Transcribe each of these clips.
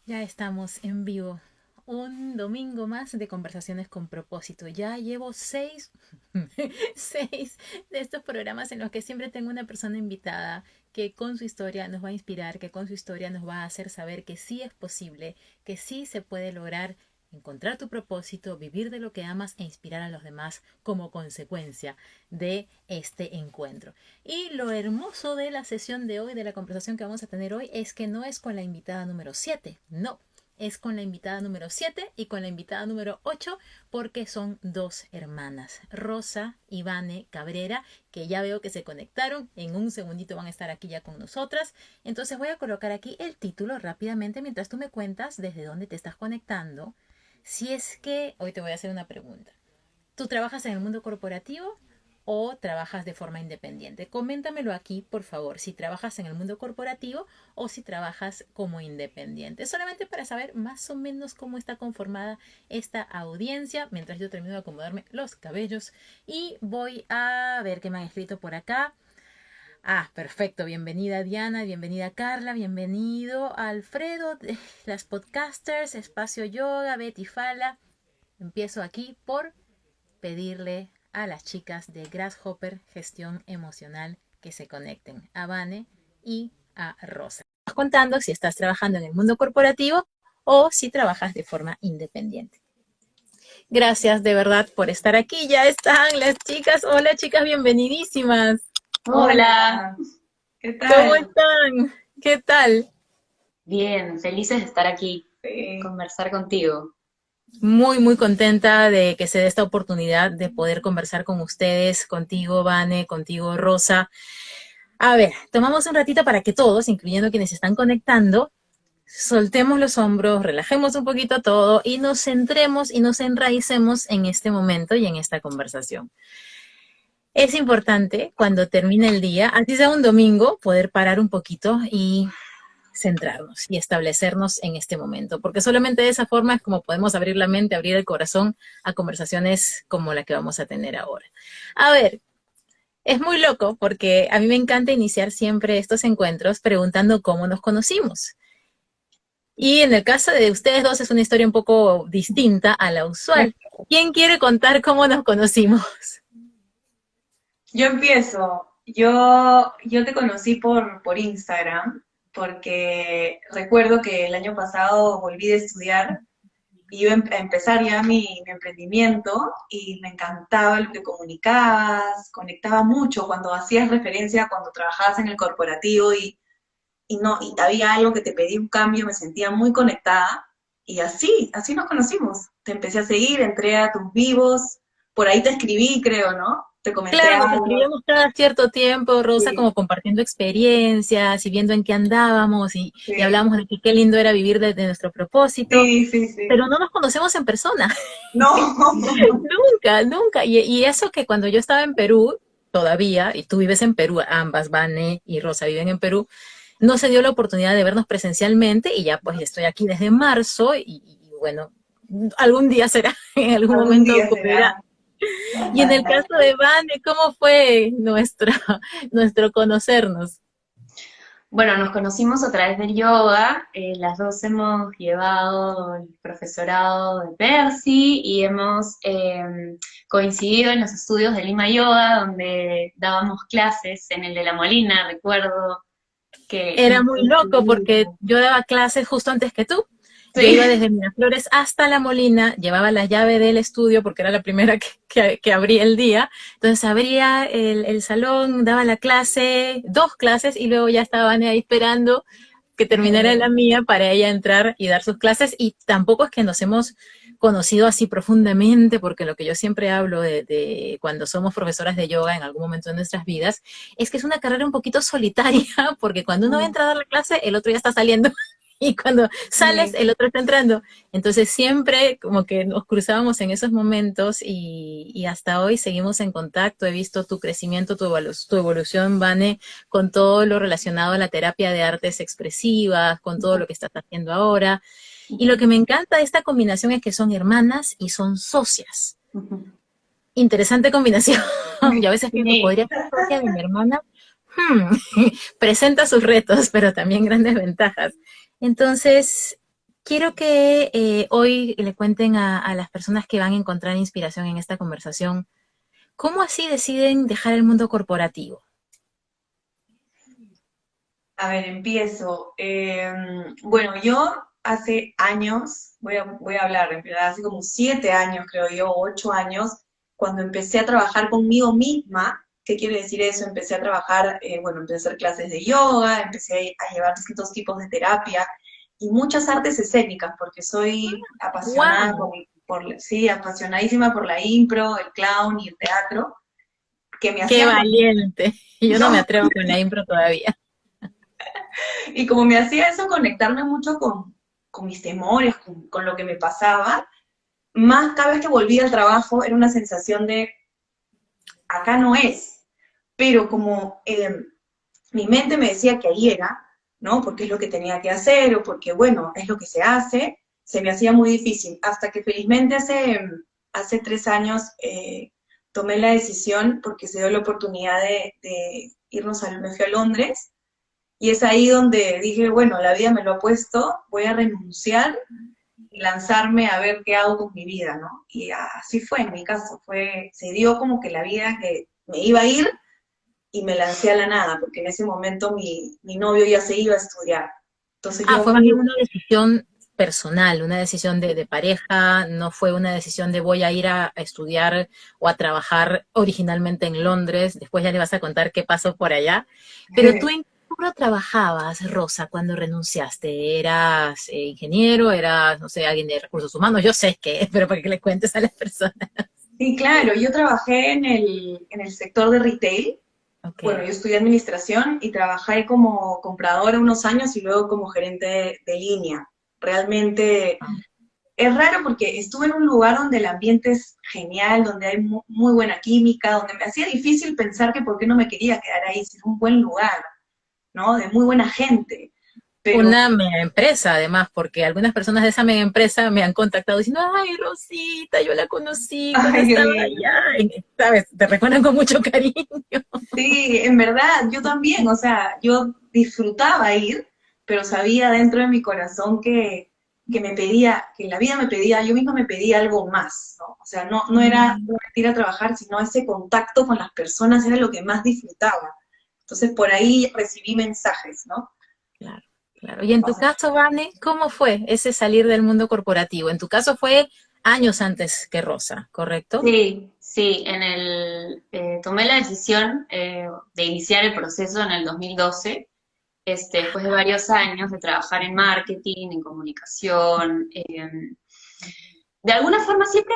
Ya estamos en vivo. Un domingo más de conversaciones con propósito. Ya llevo seis de estos programas en los que siempre tengo una persona invitada que con su historia nos va a inspirar, que con su historia nos va a hacer saber que sí es posible, que sí se puede lograr encontrar tu propósito, vivir de lo que amas e inspirar a los demás como consecuencia de este encuentro. Y lo hermoso de la sesión de hoy, de la conversación que vamos a tener hoy, es que no es con la invitada número 7, no, es con la invitada número 7 y con la invitada número 8 porque son dos hermanas, Rosa y Vane Cabrera, que ya veo que se conectaron, en un segundito van a estar aquí ya con nosotras. Entonces voy a colocar aquí el título rápidamente mientras tú me cuentas desde dónde te estás conectando. Si es que, hoy te voy a hacer una pregunta. ¿Tú trabajas en el mundo corporativo o trabajas de forma independiente? Coméntamelo aquí, por favor, si trabajas en el mundo corporativo o si trabajas como independiente. Solamente para saber más o menos cómo está conformada esta audiencia, mientras yo termino de acomodarme los cabellos y voy a ver qué me han escrito por acá. Ah, perfecto. Bienvenida Diana, bienvenida Carla, bienvenido Alfredo, las podcasters, Espacio Yoga, Betty Fala. Empiezo aquí por pedirle a las chicas de Grasshopper Gestión Emocional que se conecten a Vane y a Rosa. Estás contando si estás trabajando en el mundo corporativo o si trabajas de forma independiente. Gracias de verdad por estar aquí. Ya están las chicas. Hola chicas, bienvenidísimas. Hola, ¿qué ¿Cómo tal? están? ¿Qué tal? Bien, felices de estar aquí, conversar contigo. Muy, muy contenta de que se dé esta oportunidad de poder conversar con ustedes, contigo, Vane, contigo, Rosa. A ver, tomamos un ratito para que todos, incluyendo quienes se están conectando, soltemos los hombros, relajemos un poquito todo y nos centremos y nos enraicemos en este momento y en esta conversación. Es importante cuando termine el día, así sea un domingo, poder parar un poquito y centrarnos y establecernos en este momento, porque solamente de esa forma es como podemos abrir la mente, abrir el corazón a conversaciones como la que vamos a tener ahora. A ver, es muy loco porque a mí me encanta iniciar siempre estos encuentros preguntando cómo nos conocimos. Y en el caso de ustedes dos es una historia un poco distinta a la usual. ¿Quién quiere contar cómo nos conocimos? Yo empiezo. Yo te conocí por Instagram, porque recuerdo que el año pasado volví de estudiar y iba a empezar ya mi emprendimiento y me encantaba lo que comunicabas, conectaba mucho cuando hacías referencia, cuando trabajabas en el corporativo y no, y había algo que te pedí un cambio, me sentía muy conectada y así nos conocimos. Te empecé a seguir, entré a tus vivos, por ahí te escribí, creo, ¿no? Te comenté Claro, nos algo. escribíamos cada cierto tiempo, Rosa, Sí, como compartiendo experiencias y viendo en qué andábamos y sí, hablábamos de que qué lindo era vivir de nuestro propósito, sí, sí, sí. pero no nos conocemos en persona. No, Nunca, nunca. Y eso que cuando yo estaba en Perú, todavía, y tú vives en Perú, ambas, Vane y Rosa viven en Perú, no se dio la oportunidad de vernos presencialmente y ya pues estoy aquí desde marzo y bueno, algún día será, en algún algún momento día ocurrirá. será. Y en el caso de Vane, ¿cómo fue nuestro conocernos? Bueno, nos conocimos a través del yoga, las dos hemos llevado el profesorado de Percy y hemos coincidido en los estudios de Lima Yoga, donde dábamos clases en el de La Molina, recuerdo que Era nos muy loco porque coincidimos. yo daba clases justo antes que tú. Yo iba Sí, desde Miraflores hasta La Molina, llevaba la llave del estudio porque era la primera que abría el día. Entonces abría el salón, daba la clase, dos clases y luego ya estaban ahí esperando que terminara la mía para ella entrar y dar sus clases. Y tampoco es que nos hemos conocido así profundamente, porque lo que yo siempre hablo de cuando somos profesoras de yoga en algún momento de nuestras vidas, es que es una carrera un poquito solitaria, porque cuando uno entra a dar la clase, el otro ya está saliendo. Y cuando sales, sí. el otro está entrando. Entonces siempre como que nos cruzábamos en esos momentos y hasta hoy seguimos en contacto. He visto tu crecimiento, tu evolución, Vane, con todo lo relacionado a la terapia de artes expresivas, con todo lo que estás haciendo ahora. Y lo que me encanta de esta combinación es que son hermanas y son socias. Interesante combinación. Yo a veces pienso, Sí, ¿podría ser socia de mi hermana? Presenta sus retos, pero también grandes ventajas. Entonces, quiero que hoy le cuenten a las personas que van a encontrar inspiración en esta conversación, ¿cómo así deciden dejar el mundo corporativo? A ver, empiezo. Bueno, yo hace años, voy a hablar, en verdad, hace como 7 años, creo yo, 8 años, cuando empecé a trabajar conmigo misma. ¿Qué quiere decir eso? Empecé a trabajar, bueno, empecé a hacer clases de yoga, empecé a llevar distintos tipos de terapia y muchas artes escénicas, porque soy apasionada ¡Wow! sí, apasionadísima por la impro, el clown y el teatro, que me ¡Qué hacía valiente! Yo no me no, atrevo con la impro todavía. y como me hacía eso conectarme mucho con mis temores, con lo que me pasaba, más cada vez que volvía al trabajo era una sensación de, acá no es, pero como mi mente me decía que ahí era, ¿no? Porque es lo que tenía que hacer o porque, bueno, es lo que se hace, se me hacía muy difícil, hasta que felizmente hace 3 años tomé la decisión porque se dio la oportunidad de irnos me fui a Londres. Y es ahí donde dije, bueno, la vida me lo ha puesto, voy a renunciar y lanzarme a ver qué hago con mi vida, ¿no? Y así fue en mi caso, se dio como que la vida que me iba a ir y me lancé a la nada, porque en ese momento mi novio ya se iba a estudiar. Entonces Ah, yo fue más vi, bien una decisión personal, una decisión de pareja, no fue una decisión de voy a ir a estudiar o a trabajar originalmente en Londres, después ya le vas a contar qué pasó por allá, pero tú en qué rubro trabajabas, Rosa, cuando renunciaste, ¿eras ingeniero, eras, no sé, alguien de recursos humanos? Yo sé que, pero para que le cuentes a las personas. sí, claro, yo trabajé en el sector de retail. Ok. Bueno, yo estudié administración y trabajé como compradora unos años y luego como gerente de línea. Realmente es raro porque estuve en un lugar donde el ambiente es genial, donde hay muy buena química, donde me hacía difícil pensar que por qué no me quería quedar ahí, si es un buen lugar, ¿no? De muy buena gente. Pero, Una mega empresa, además, porque algunas personas de esa mega empresa me han contactado diciendo, ay, Rosita, yo la conocí cuando ay, qué estaba lindo. allá. ¿Sabes? Te recuerdan con mucho cariño. Sí, en verdad, yo también, o sea, yo disfrutaba ir, pero sabía dentro de mi corazón que me pedía, que la vida me pedía, yo misma me pedía algo más, ¿no? O sea, no era ir a trabajar, sino ese contacto con las personas era lo que más disfrutaba. Entonces, por ahí recibí mensajes, ¿no? Claro, claro. Y en O tu sea, caso, Vane, ¿cómo fue ese salir del mundo corporativo? En tu caso fue años antes que Rosa, ¿correcto? Sí, sí, tomé la decisión de iniciar el proceso en el 2012, después de varios años de trabajar en marketing, en comunicación. De alguna forma siempre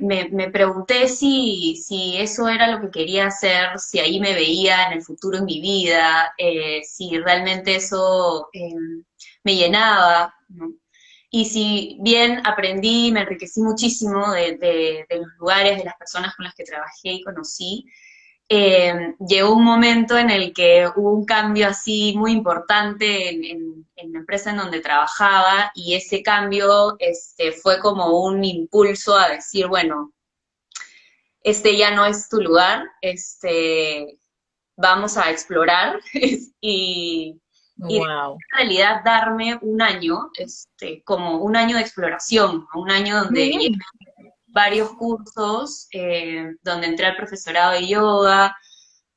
me pregunté si eso era lo que quería hacer, si ahí me veía en el futuro en mi vida, si realmente eso me llenaba, ¿no? Y si bien aprendí, me enriquecí muchísimo de los lugares, de las personas con las que trabajé y conocí, llegó un momento en el que hubo un cambio así muy importante en la empresa en donde trabajaba y ese cambio fue como un impulso a decir, bueno, este ya no es tu lugar, vamos a explorar y, y Wow. en realidad darme un año, como un año de exploración, ¿no? Un año Muy donde bien. varios cursos, donde entré al profesorado de yoga,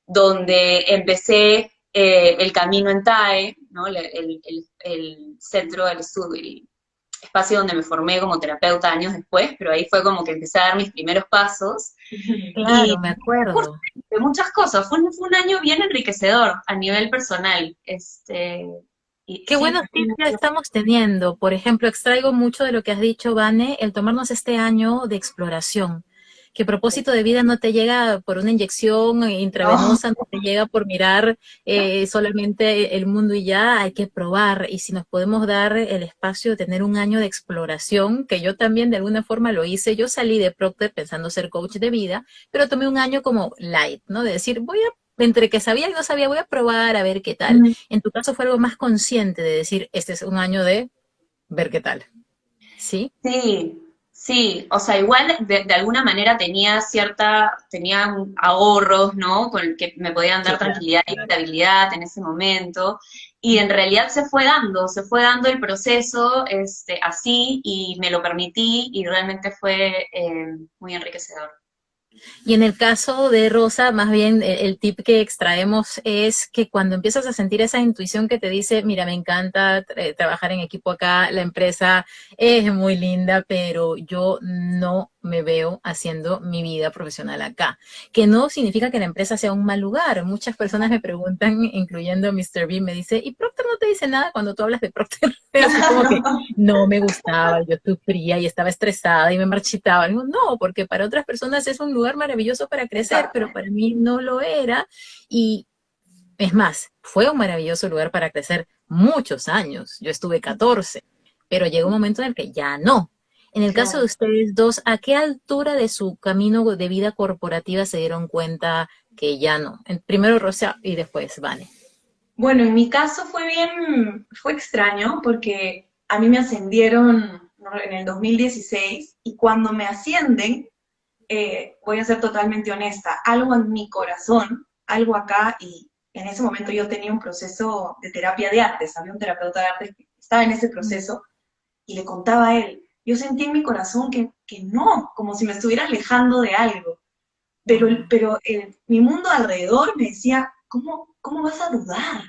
donde empecé el camino en TAE, ¿no? El centro del estudio, el espacio donde me formé como terapeuta años después, pero ahí fue como que empecé a dar mis primeros pasos y Claro, me acuerdo. de muchas cosas. Fue un año bien enriquecedor a nivel personal. Y Qué sí, buenos tips ya estamos teniendo. Por ejemplo, extraigo mucho de lo que has dicho, Vane, el tomarnos este año de exploración. Que propósito de vida no te llega por una inyección no, intravenosa, no te llega por mirar solamente el mundo y ya, hay que probar. Y si nos podemos dar el espacio de tener un año de exploración, que yo también de alguna forma lo hice, yo salí de Procter pensando ser coach de vida, pero tomé un año como light, ¿no? De decir, voy a entre que sabía y no sabía, voy a probar a ver qué tal. En tu caso fue algo más consciente de decir, este es un año de ver qué tal. ¿Sí? sí, sí, o sea, igual de alguna manera tenía ahorros, ¿no? Con el que me podían dar Claro, tranquilidad y claro. estabilidad en ese momento. Y en realidad se fue dando el proceso así y me lo permití y realmente fue muy enriquecedor. Y en el caso de Rosa, más bien el tip que extraemos es que cuando empiezas a sentir esa intuición que te dice, mira, me encanta trabajar en equipo acá, la empresa es muy linda, pero yo no me veo haciendo mi vida profesional acá. Que no significa que la empresa sea un mal lugar. Muchas personas me preguntan, incluyendo Mr. B, me dice, ¿y Procter no te dice nada cuando tú hablas de Procter? Así como que no me gustaba, yo sufría y estaba estresada y me marchitaba. Digo, no, porque para otras personas es un lugar maravilloso para crecer, Exacto. pero para mí no lo era. Y es más, fue un maravilloso lugar para crecer muchos años. Yo estuve 14, pero llegó un momento en el que ya no. En el caso de Claro. ustedes dos, ¿a qué altura de su camino de vida corporativa se dieron cuenta que ya no? Primero Rosa y después Vane. Bueno, en mi caso fue extraño porque a mí me ascendieron, ¿no?, en el 2016 y cuando me ascienden, voy a ser totalmente honesta, algo en mi corazón, algo acá, y en ese momento yo tenía un proceso de terapia de artes, había un terapeuta de artes que estaba en ese proceso y le contaba a él, yo sentí en mi corazón que no, como si me estuviera alejando de algo, pero, Wow. mi mundo alrededor me decía, ¿cómo vas a dudar?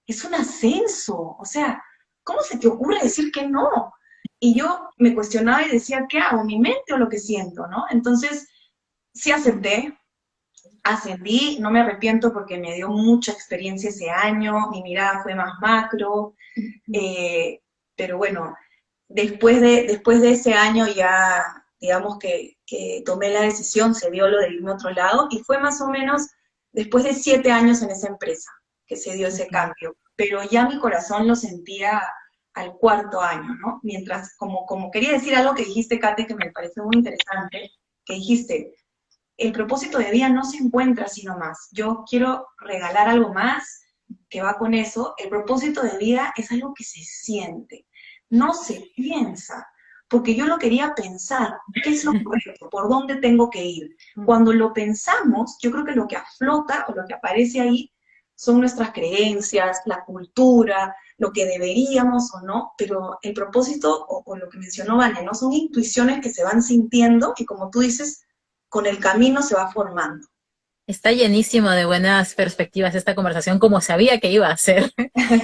Es un ascenso, o sea, ¿cómo se te ocurre decir que no? Y yo me cuestionaba y decía, ¿qué hago? ¿Mi mente o lo que siento, no? Entonces, sí acepté, ascendí, no me arrepiento porque me dio mucha experiencia ese año, mi mirada fue más macro, eh, pero bueno, después de ese año ya, digamos que tomé la decisión, se dio lo de irme a otro lado, y fue más o menos después de 7 años en esa empresa que se dio ese Okay. cambio, pero ya mi corazón lo sentía al cuarto año, ¿no? Mientras, como quería decir algo que dijiste, Kate, que me pareció muy interesante, que dijiste, el propósito de vida no se encuentra así nomás. Yo quiero regalar algo más que va con eso. El propósito de vida es algo que se siente, no se piensa, porque yo lo quería pensar, ¿qué es lo correcto? ¿Por dónde tengo que ir? Cuando lo pensamos, yo creo que lo que aflota o lo que aparece ahí son nuestras creencias, la cultura, lo que deberíamos o no, pero el propósito o lo que mencionó Vane, ¿no? Son intuiciones que se van sintiendo y como tú dices, con el camino se va formando. Está llenísimo de buenas perspectivas esta conversación, como sabía que iba a ser.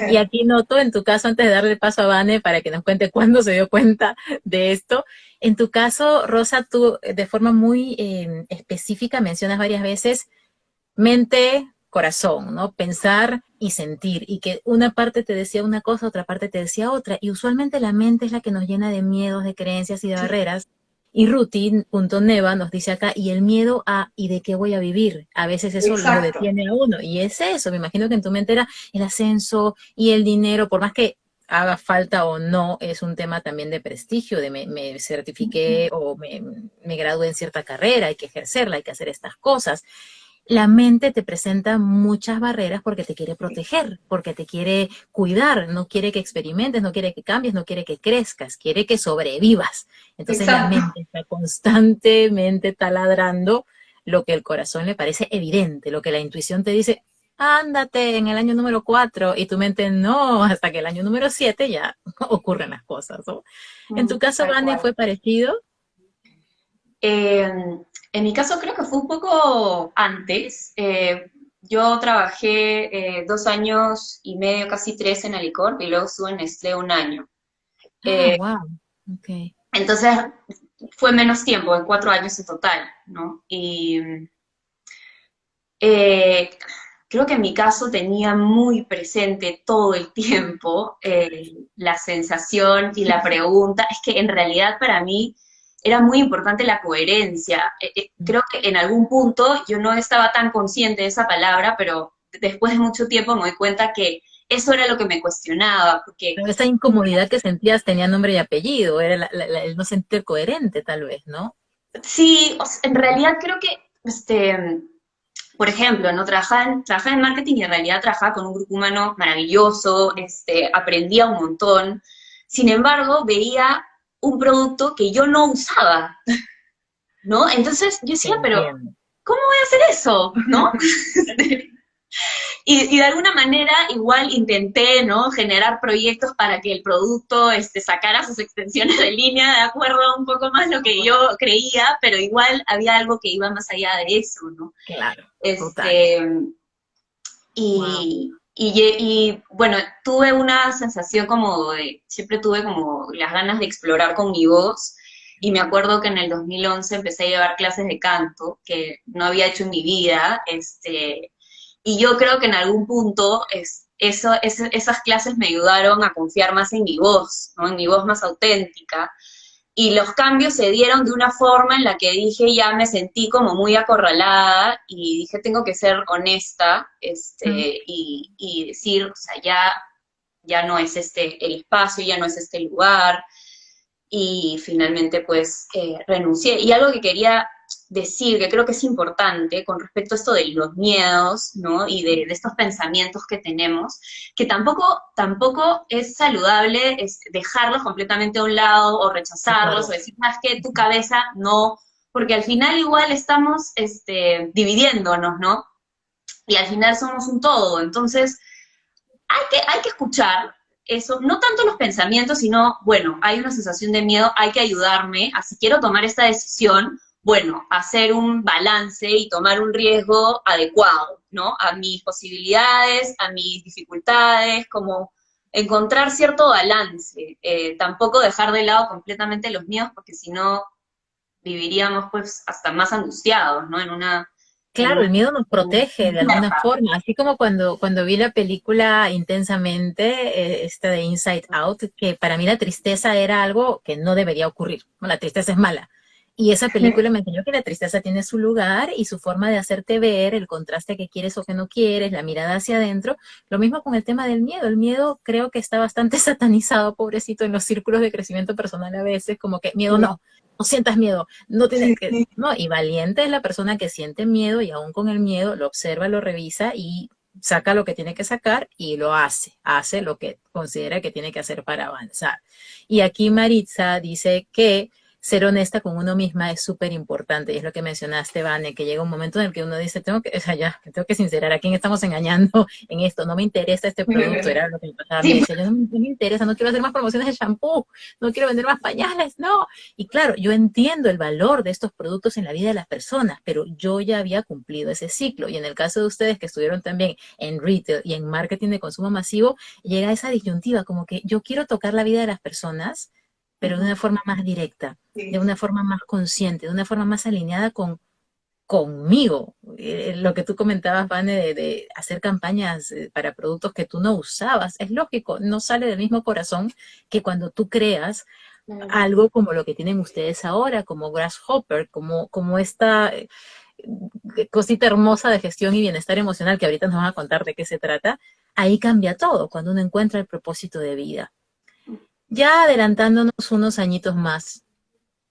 Y aquí noto, en tu caso, antes de darle paso a Vane para que nos cuente cuándo se dio cuenta de esto, en tu caso, Rosa, tú de forma muy específica mencionas varias veces mente, corazón, ¿no? Pensar y sentir, y que una parte te decía una cosa, otra parte te decía otra, y usualmente la mente es la que nos llena de miedos, de creencias y de Sí, barreras. Y Ruti.neva nos dice acá, y el miedo a, ¿y de qué voy a vivir? A veces eso lo exacto. detiene a uno, y es eso, me imagino que en tu mente era el ascenso y el dinero, por más que haga falta o no, es un tema también de prestigio, de me certifiqué o me gradué en cierta carrera, hay que ejercerla, hay que hacer estas cosas. La mente te presenta muchas barreras porque te quiere proteger, porque te quiere cuidar, no quiere que experimentes, no quiere que cambies, no quiere que crezcas, quiere que sobrevivas. Entonces la Exacto. mente está constantemente taladrando lo que el corazón le parece evidente, lo que la intuición te dice, ándate en el año número 4 y tu mente no, hasta que el año número 7 ya ocurren las cosas, ¿no? En tu caso, Tal Vane, cual. fue parecido. Eh, en mi caso creo que fue un poco antes. Yo trabajé 2 años y medio, casi tres en Alicorp y luego estuve en Nestlé un año. Ah, Eh, wow. Ok. entonces fue menos tiempo, en 4 años en total, ¿no? Y eh, creo que en mi caso tenía muy presente todo el tiempo la sensación y la pregunta. Es que en realidad para mí era muy importante la coherencia. Creo que en algún punto yo no estaba tan consciente de esa palabra, pero después de mucho tiempo me doy cuenta que eso era lo que me cuestionaba, porque Pero esa incomodidad que sentías tenía nombre y apellido, era el no sentir coherente tal vez, ¿no? sí, o sea, en realidad creo que por ejemplo, ¿no? Trabajaba en marketing y en realidad trabajaba con un grupo humano maravilloso, aprendía un montón. Sin embargo, veía un producto que yo no usaba, ¿no? Entonces yo Te decía, pero entiendo. ¿cómo voy a hacer eso? ¿No? Y de alguna manera igual intenté, ¿no? Generar proyectos para que el producto sacara sus extensiones de línea de acuerdo a un poco más lo que yo creía, pero igual había algo que iba más allá de eso, ¿no? Claro, total. Este, Wow. y bueno, tuve una sensación como de, siempre tuve como las ganas de explorar con mi voz, y me acuerdo que en el 2011 empecé a llevar clases de canto, que no había hecho en mi vida, y yo creo que en algún punto esas clases me ayudaron a confiar más en mi voz, ¿no? En mi voz más auténtica, y los cambios se dieron de una forma en la que dije, ya me sentí como muy acorralada y dije, tengo que ser honesta, Mm. y decir, o sea, ya no es este el espacio, ya no es este el lugar, y finalmente pues renuncié. Y algo que quería decir, que creo que es importante con respecto a esto de los miedos, ¿no? Y de estos pensamientos que tenemos, que tampoco es saludable dejarlos completamente a un lado o De rechazarlos o acuerdo. decir, más que tu cabeza no, porque al final igual estamos dividiéndonos, ¿no? Y al final somos un todo. Entonces, hay que escuchar eso, no tanto los pensamientos, sino, bueno, hay una sensación de miedo, hay que ayudarme, así quiero tomar esta decisión, bueno, hacer un balance y tomar un riesgo adecuado, ¿no? A mis posibilidades, a mis dificultades, como encontrar cierto balance, tampoco dejar de lado completamente los miedos, porque si no viviríamos pues hasta más angustiados, ¿no? En Claro, el una miedo nos protege de alguna incierta. forma, así como cuando vi la película Intensamente, esta de Inside Out, que para mí la tristeza era algo que no debería ocurrir, ¿no? La tristeza es mala. Y esa película me enseñó que la tristeza tiene su lugar y su forma de hacerte ver, el contraste que quieres o que no quieres, la mirada hacia adentro. Lo mismo con el tema del miedo. El miedo creo que está bastante satanizado, pobrecito, en los círculos de crecimiento personal a veces, como que miedo Sí, no, no sientas miedo, no tienes Sí, que, sí. no, y valiente es la persona que siente miedo y aún con el miedo lo observa, lo revisa y saca lo que tiene que sacar y lo hace lo que considera que tiene que hacer para avanzar. Y aquí Maritza dice que ser honesta con uno misma es súper importante, y es lo que mencionaste, Vane, que llega un momento en el que uno dice, o sea, ya, tengo que sincerar, ¿a quién estamos engañando en esto? No me interesa este producto, era lo que me pasaba a mí, Sí, decía, yo no me interesa, no quiero hacer más promociones de shampoo, no quiero vender más pañales, no, y claro, yo entiendo el valor de estos productos en la vida de las personas, pero yo ya había cumplido ese ciclo. Y en el caso de ustedes que estuvieron también en retail y en marketing de consumo masivo, llega esa disyuntiva como que yo quiero tocar la vida de las personas, pero de una forma más directa, de Sí. una forma más consciente, de una forma más alineada conmigo. Lo que tú comentabas, Vane, de hacer campañas para productos que tú no usabas, es lógico, no sale del mismo corazón que cuando tú creas claro. algo como lo que tienen ustedes ahora, como Grasshopper, como esta cosita hermosa de gestión y bienestar emocional que ahorita nos van a contar de qué se trata, ahí cambia todo cuando uno encuentra el propósito de vida. Ya adelantándonos unos añitos más,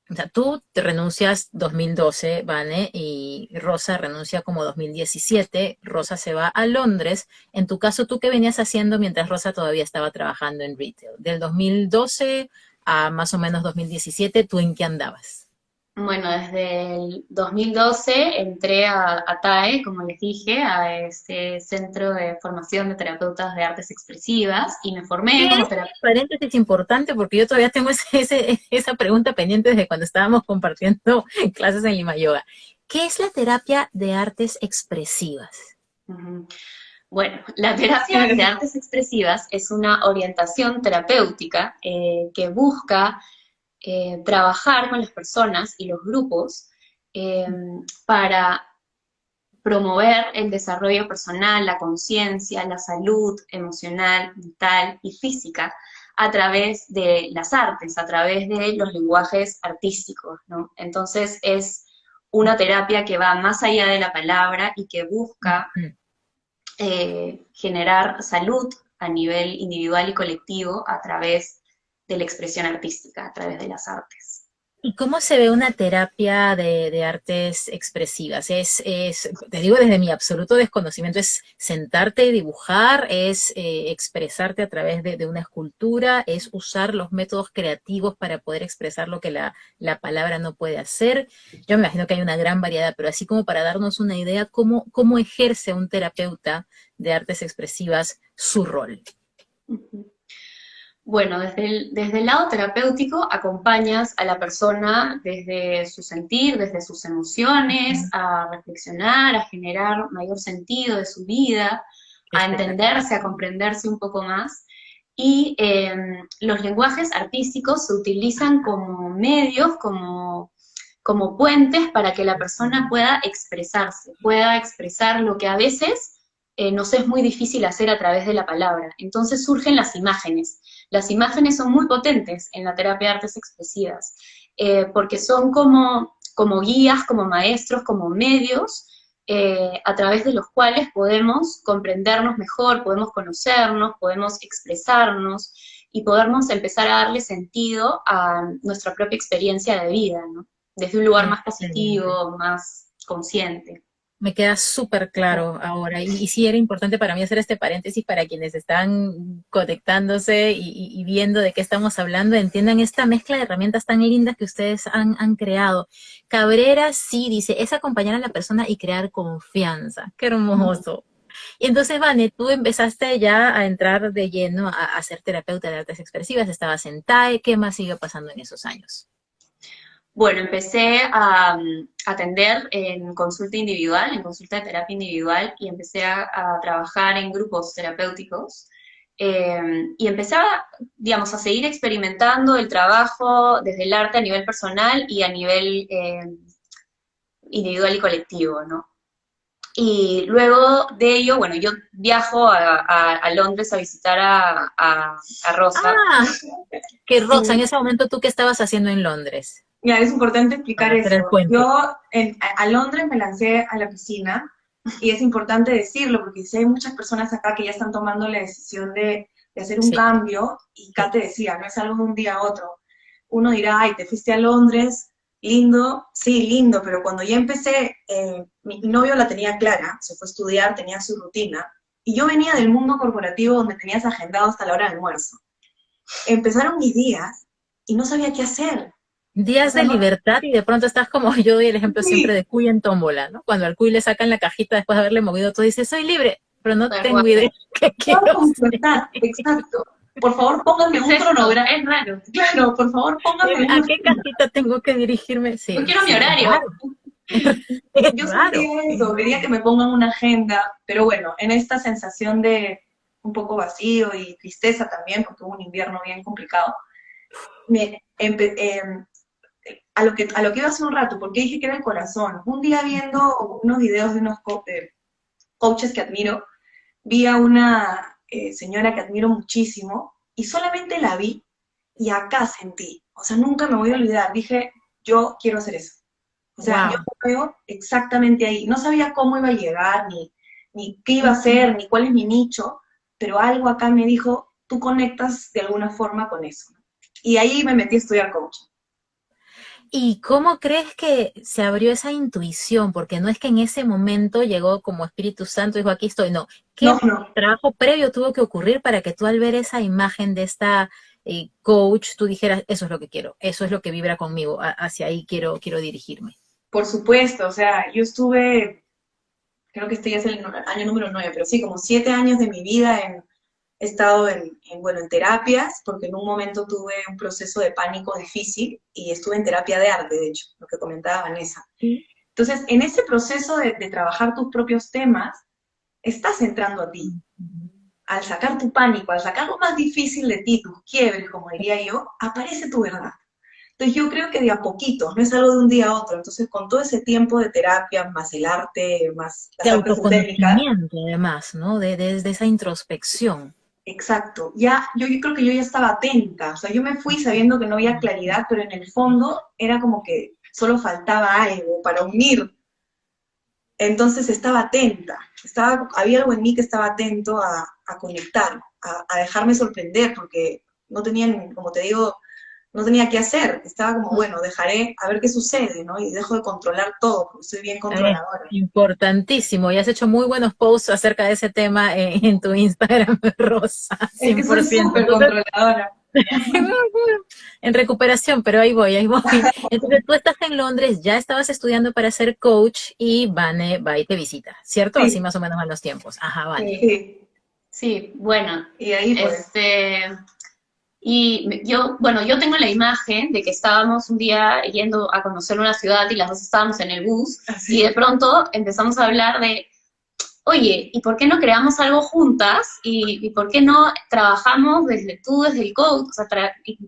o sea, tú te renuncias 2012, Vane, y Rosa renuncia como 2017. Rosa se va a Londres. En tu caso, ¿tú qué venías haciendo mientras Rosa todavía estaba trabajando en retail? Del 2012 a más o menos 2017, ¿tú en qué andabas? Bueno, desde el 2012 entré a TAE, como les dije, a este centro de formación de terapeutas de artes expresivas, y me formé ¿Qué como es? terapeuta. Paréntesis importante porque yo todavía tengo esa pregunta pendiente desde cuando estábamos compartiendo clases en Lima Yoga. ¿Qué es la terapia de artes expresivas? Bueno, la terapia de artes expresivas es una orientación terapéutica que busca trabajar con las personas y los grupos eh, para promover el desarrollo personal, la conciencia, la salud emocional, mental y física a través de las artes, a través de los lenguajes artísticos, ¿no? Entonces es una terapia que va más allá de la palabra y que busca generar salud a nivel individual y colectivo a través de la expresión artística, a través de las artes. ¿Y cómo se ve una terapia de artes expresivas? Te digo desde mi absoluto desconocimiento, es sentarte y dibujar, es expresarte a través de una escultura, es usar los métodos creativos para poder expresar lo que la palabra no puede hacer. Yo me imagino que hay una gran variedad, pero así como para darnos una idea, ¿cómo ejerce un terapeuta de artes expresivas su rol? Ujú. Bueno, desde el lado terapéutico acompañas a la persona desde su sentir, desde sus emociones, a reflexionar, a generar mayor sentido de su vida, Qué a espectacular. entenderse, a comprenderse un poco más. Y los lenguajes artísticos se utilizan como medios, como puentes para que la persona pueda expresarse, pueda expresar lo que a veces nos es muy difícil hacer a través de la palabra. Entonces surgen las imágenes. Las imágenes son muy potentes en la terapia de artes expresivas, porque son como guías, como maestros, como medios a través de los cuales podemos comprendernos mejor, podemos conocernos, podemos expresarnos y podemos empezar a darle sentido a nuestra propia experiencia de vida, ¿no? Desde un lugar más Excelente. positivo, más consciente. Me queda súper claro ahora. Y sí era importante para mí hacer este paréntesis para quienes están conectándose y viendo de qué estamos hablando, entiendan esta mezcla de herramientas tan lindas que ustedes han creado. Cabrera sí dice, es acompañar a la persona y crear confianza. Qué hermoso. Y entonces, Vane, tú empezaste ya a entrar de lleno a ser terapeuta de artes expresivas, estabas en TAE, ¿qué más siguió pasando en esos años? Bueno, empecé a atender en consulta individual, en consulta de terapia individual, y empecé a trabajar en grupos terapéuticos. Y empecé digamos, a seguir experimentando el trabajo desde el arte a nivel personal y a nivel individual y colectivo, ¿no? Y luego de ello, bueno, yo viajo a Londres a visitar a Rosa. Ah, que Rosa, en Sí, ese momento tú qué estabas haciendo en Londres, Mira, es importante explicar para hacer el eso. puente. Yo a Londres me lancé a la piscina y es importante decirlo porque si hay muchas personas acá que ya están tomando la decisión de hacer un Sí, cambio y sí. Kate decía, no es algo de un día a otro. Uno dirá, ay, te fuiste a Londres, lindo, sí, lindo, pero cuando ya empecé, mi novio la tenía clara, se fue a estudiar, tenía su rutina, y yo venía del mundo corporativo donde tenías agendado hasta la hora de almuerzo. Empezaron mis días y no sabía qué hacer. O Días sea, de no, libertad y de pronto estás como yo doy el ejemplo siempre sí, de cuy en tómbola, ¿no? Cuando al cuy le sacan la cajita después de haberle movido, tú dices, soy libre, pero no tal cual. tengo idea qué puedo quiero ser. completar, exacto. Por favor, pónganme ¿Qué es un esto? cronograma. Es raro. Claro, por favor, pónganme ¿A una qué agenda. cajita tengo que dirigirme? Yo Sí, quiero mi sí, es horario. raro, es Yo raro. sentía eso, quería que me pongan una agenda, pero bueno, en esta sensación de un poco vacío y tristeza también, porque hubo un invierno bien complicado, me, empe- a lo que iba hace un rato, porque dije que era el corazón. Un día viendo unos videos de unos coaches que admiro, vi a una señora que admiro muchísimo y solamente la vi y acá sentí, o sea, nunca me voy a olvidar, dije, yo quiero hacer eso. O sea, yo Wow. me veo exactamente ahí. No sabía cómo iba a llegar, ni qué iba a hacer, ni cuál es mi nicho, pero algo acá me dijo, tú conectas de alguna forma con eso. Y ahí me metí a estudiar coaching. ¿Y cómo crees que se abrió esa intuición? Porque no es que en ese momento llegó como Espíritu Santo y dijo, aquí estoy, no. No, ¿Qué no, trabajo previo tuvo que ocurrir para que tú al ver esa imagen de esta coach, tú dijeras, eso es lo que quiero, eso es lo que vibra conmigo, hacia ahí quiero dirigirme? por supuesto, o sea, yo estuve, creo que este ya es el año número 9, pero sí, como 7 años de mi vida he estado bueno, en terapias, porque en un momento tuve un proceso de pánico difícil y estuve en terapia de arte, de hecho, lo que comentaba Vanessa. Entonces, en ese proceso de trabajar tus propios temas, estás entrando a ti. Al sacar tu pánico, al sacar lo más difícil de ti, tus quiebres, como diría yo, aparece tu verdad. Entonces yo creo que de a poquito, no es algo de un día a otro. Entonces con todo ese tiempo de terapia, más el arte, más De las artes escénicas, autoconocimiento, además, ¿no? De esa introspección. exacto, ya yo creo que yo ya estaba atenta. O sea, yo me fui sabiendo que no había claridad, pero en el fondo era como que solo faltaba algo para unir. Entonces estaba atenta, había algo en mí que estaba atento a conectar, a dejarme sorprender, porque no tenían, como te digo, no tenía qué hacer. Estaba como, bueno, dejaré a ver qué sucede, ¿no? Y dejo de controlar todo, porque soy bien controladora. Importantísimo. Y has hecho muy buenos posts acerca de ese tema en tu Instagram, Rosa, Es que soy 100%. súper Entonces, controladora. en recuperación, pero ahí voy, ahí voy. Entonces, tú estás en Londres, ya estabas estudiando para ser coach y Vane va y te visita, ¿cierto? Así Sí, más o menos van los tiempos. Ajá, Vane. sí. Sí, bueno, Y ahí pues, bueno, yo tengo la imagen de que estábamos un día yendo a conocer una ciudad y las dos estábamos en el bus y así. de pronto empezamos a hablar de, oye, ¿y por qué no creamos algo juntas? ¿Y por qué no trabajamos desde el coach? O sea, y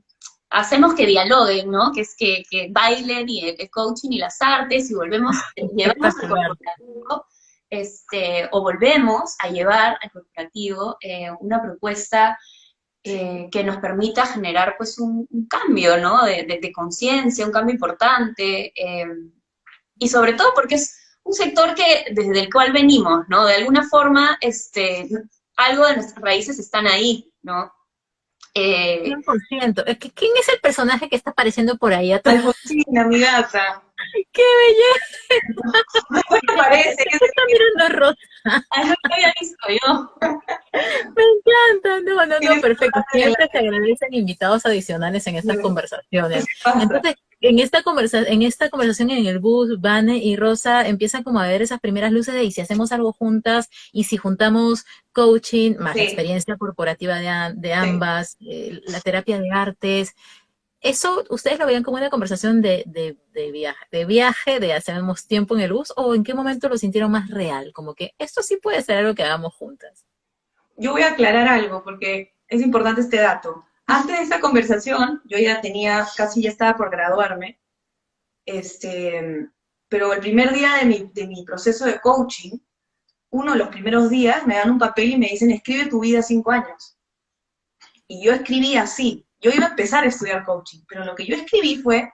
hacemos que dialoguen, ¿no? Que es que bailen y el coaching y las artes y llevamos al Espectacular. corporativo, o volvemos a llevar al corporativo una propuesta que nos permita generar pues un cambio, ¿no? De conciencia, un cambio importante, y sobre todo porque es un sector que desde el cual venimos, ¿no? De alguna forma, algo de nuestras raíces están ahí, ¿no? Eh, 100%. ¿Quién es el personaje que está apareciendo por ahí atrás? Alfonsina, mi gata. ¡Qué belleza! No me parece, ¿Qué está mirando Rosa? no lo había visto yo. Me encanta. No, no, no, tienes perfecto. que Siempre se agradecen invitados adicionales en estas conversaciones. ¿qué pasa? Entonces, en esta conversación en el bus, Vane y Rosa empiezan como a ver esas primeras luces de y si hacemos algo juntas y si juntamos coaching más la Sí, experiencia corporativa de sí. ambas, la terapia de artes. ¿Eso ustedes lo veían como una conversación de hacemos tiempo en el bus o en qué momento lo sintieron más real? Como que esto sí puede ser algo que hagamos juntas. Yo voy a aclarar algo porque es importante este dato. Antes de esta conversación, yo ya tenía, casi ya estaba por graduarme, pero el primer día de mi proceso de coaching, uno de los primeros días me dan un papel y me dicen, escribe tu vida 5 años. Y yo escribí así. Yo iba a empezar a estudiar coaching, pero lo que yo escribí fue,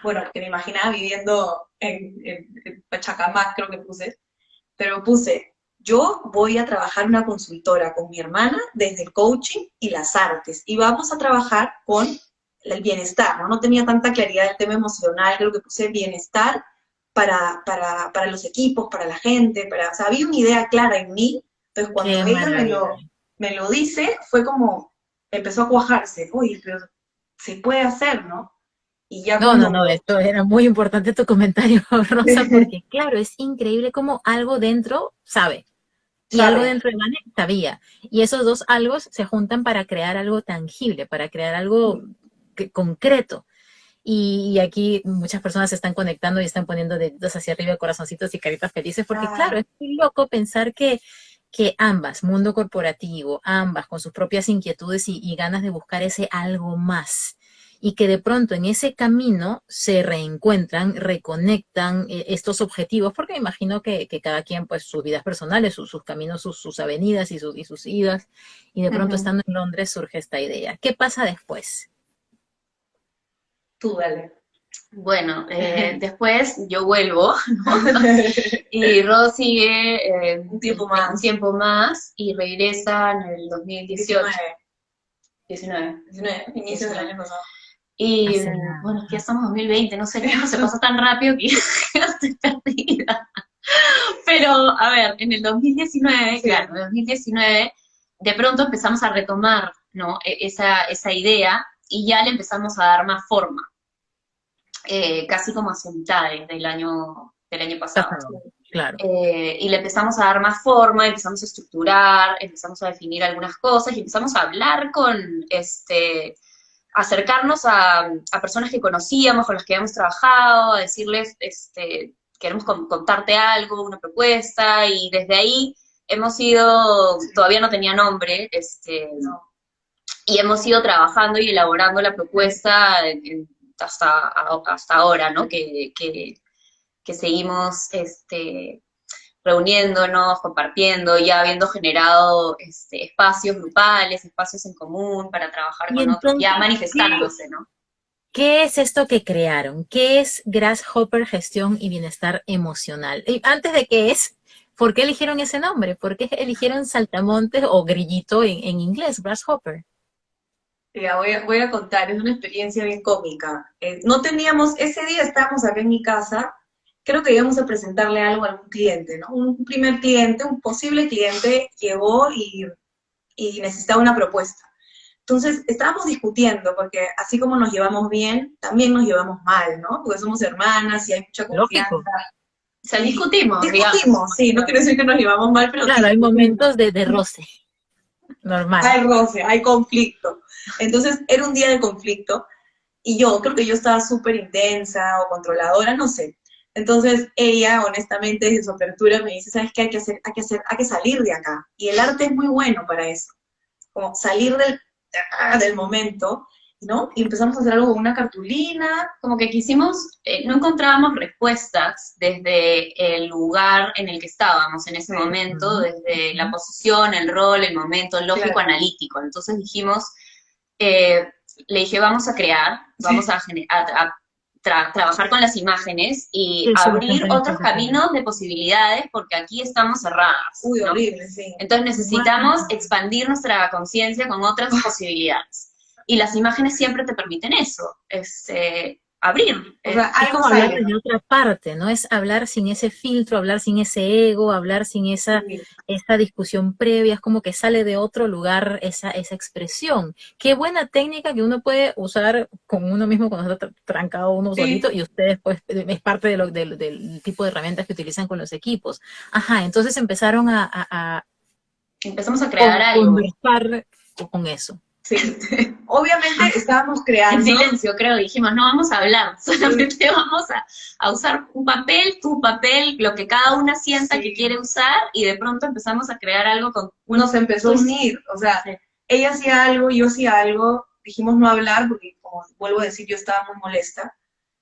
bueno, que me imaginaba viviendo en Pachacamac, creo que puse, pero puse, yo voy a trabajar una consultora con mi hermana desde el coaching y las artes, y vamos a trabajar con el bienestar, ¿no? No tenía tanta claridad del tema emocional, creo que puse bienestar para los equipos, para la gente, o sea, había una idea clara en mí, entonces cuando Qué ella maravilla. me lo dice, fue como, empezó a cuajarse, uy, pero se puede hacer, ¿no? Y ya No, no, cuando no, esto era muy importante tu comentario, Rosa, porque claro, es increíble cómo algo dentro sabe y algo sabe, dentro de Vane sabía. Y esos dos algo se juntan para crear algo tangible, para crear algo concreto. Y aquí muchas personas se están conectando y están poniendo deditos hacia arriba, corazoncitos y caritas felices, porque claro, ah, es muy loco pensar que ambas, mundo corporativo, ambas con sus propias inquietudes y ganas de buscar ese algo más. Y que de pronto en ese camino se reencuentran, reconectan estos objetivos, porque me imagino que cada quien, pues sus vidas personales, sus caminos, sus avenidas y sus idas, y de pronto Ujú. estando en Londres surge esta idea. ¿Qué pasa después? tú dale. Bueno, después yo vuelvo, ¿no? Y Ro sigue Un tiempo un más. tiempo más y regresa en el 2018, 19. 19, inicios del año pasado. Y Hace bueno, nada. es que ya estamos en 2020, no sé, el tiempo se pasa tan rápido que ya estoy perdida. Pero, a ver, en el 2019, Sí. claro, en el 2019, de pronto empezamos a retomar, ¿no? Esa idea y ya le empezamos a dar más forma, casi como hacia mitades del año pasado. Pasado, claro. Y le empezamos a dar más forma, empezamos a estructurar, empezamos a definir algunas cosas y empezamos a hablar acercarnos a personas que conocíamos, con las que habíamos trabajado, a decirles, queremos contarte algo, una propuesta, y desde ahí hemos ido, todavía no tenía nombre, y hemos ido trabajando y elaborando la propuesta hasta ahora, ¿no? Que seguimos reuniéndonos, compartiendo, ya habiendo generado espacios grupales, espacios en común para trabajar Y con otros, ya entonces, manifestándose, ¿no? ¿qué es esto que crearon? ¿Qué es Grasshopper Gestión y Bienestar Emocional? Y antes de qué es, ¿por qué eligieron ese nombre? ¿Por qué eligieron saltamontes o grillito en inglés, Grasshopper? Ya, voy a contar, es una experiencia bien cómica. No teníamos, ese día estábamos acá en mi casa, creo que íbamos a presentarle algo a algún cliente, ¿no? Un primer cliente, un posible cliente llegó y necesitaba una propuesta. Entonces, estábamos discutiendo, porque así como nos llevamos bien, también nos llevamos mal, ¿no? Porque somos hermanas y hay mucha confianza. Lógico. O sea, discutimos, digamos. Discutimos, sí, no quiero decir que nos llevamos mal, pero Claro, hay discutimos. momentos de roce, normal. Hay roce, hay conflicto. Entonces, era un día de conflicto y yo creo que yo estaba súper intensa o controladora, no sé. Entonces, ella, honestamente, desde su apertura me dice, ¿sabes qué hay que hacer? Hay que salir de acá. Y el arte es muy bueno para eso, como salir del momento, ¿no? Y empezamos a hacer algo con una cartulina. Como que quisimos, no encontrábamos respuestas desde el lugar en el que estábamos en ese momento, Ujú. desde la posición, el rol, el momento lógico, Claro. analítico. Entonces dijimos, eh, le dije, vamos a crear, vamos a trabajar con las imágenes y Eso me abrir encanta otros también. caminos de posibilidades porque aquí estamos cerradas, Uy, ¿no? horrible, sí. Entonces necesitamos Wow. expandir nuestra conciencia con otras posibilidades. Y las imágenes siempre te permiten eso, es abrir. O sea, Es algo como hablar sale, ¿no? desde otra parte, ¿no? Es hablar sin ese filtro, hablar sin ese ego, hablar sin Sí, esa discusión previa, es como que sale de otro lugar esa expresión. Qué buena técnica que uno puede usar con uno mismo cuando está trancado uno solito sí. y ustedes pues es parte del tipo de herramientas que utilizan con los equipos. Ajá, entonces empezaron a Empezamos a crear algo. conversar con eso. Sí. Obviamente estábamos En creando, silencio, creo, dijimos, no vamos a hablar, solamente vamos a usar un papel, tu papel, lo que cada una sienta que sí, quiere usar, y de pronto empezamos a crear algo con nos empezó a unir, o sea, sí. ella hacía algo, yo hacía algo, dijimos no hablar porque, como vuelvo a decir, yo estaba muy molesta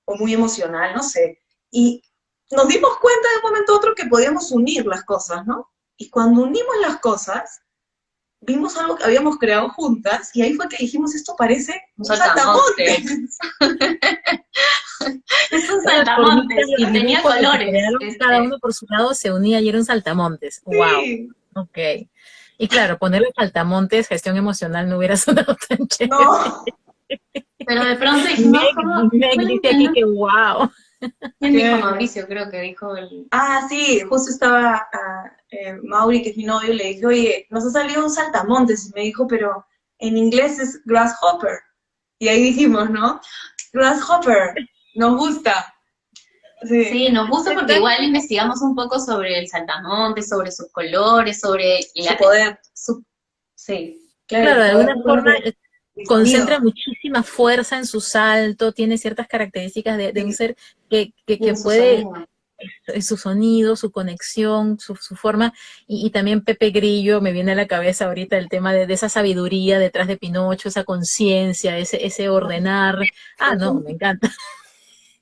o muy emocional, no sé, y nos dimos cuenta de un momento a otro que podíamos unir las cosas, ¿no? Y cuando unimos las cosas, vimos algo que habíamos creado juntas y ahí fue que dijimos, esto parece Un un saltamontes. saltamontes. Es un Cada formita saltamontes y del tenía grupo que colores. crearon, cada uno por su lado se unía y era un saltamontes. Wow. Sí, Ok. Y claro, ponerle saltamontes, gestión emocional no hubiera sonado tan chévere. no, Pero de pronto dijimos, ¿cómo? Meg dice aquí que wow. ¿Quién dijo Mauricio? Creo que dijo el... ah, sí, justo estaba Mauri, que es mi novio, le dije, oye, nos ha salido un saltamontes. Y me dijo, pero en inglés es grasshopper. Y ahí dijimos, ¿no? Grasshopper, nos gusta. Sí. Sí, nos gusta porque Entonces, igual investigamos un poco sobre el saltamontes, sobre sus colores, sobre su poder, su, sí, claro, Claro, el de poder alguna con lo forma que, el concentra sonido, muchísima fuerza en su salto, tiene ciertas características de un sí, ser y que en su puede, sonido. su sonido, su conexión, su forma, y también Pepe Grillo, me viene a la cabeza ahorita el tema de esa sabiduría detrás de Pinocho, esa conciencia, ese ordenar. Ah, no, me encanta.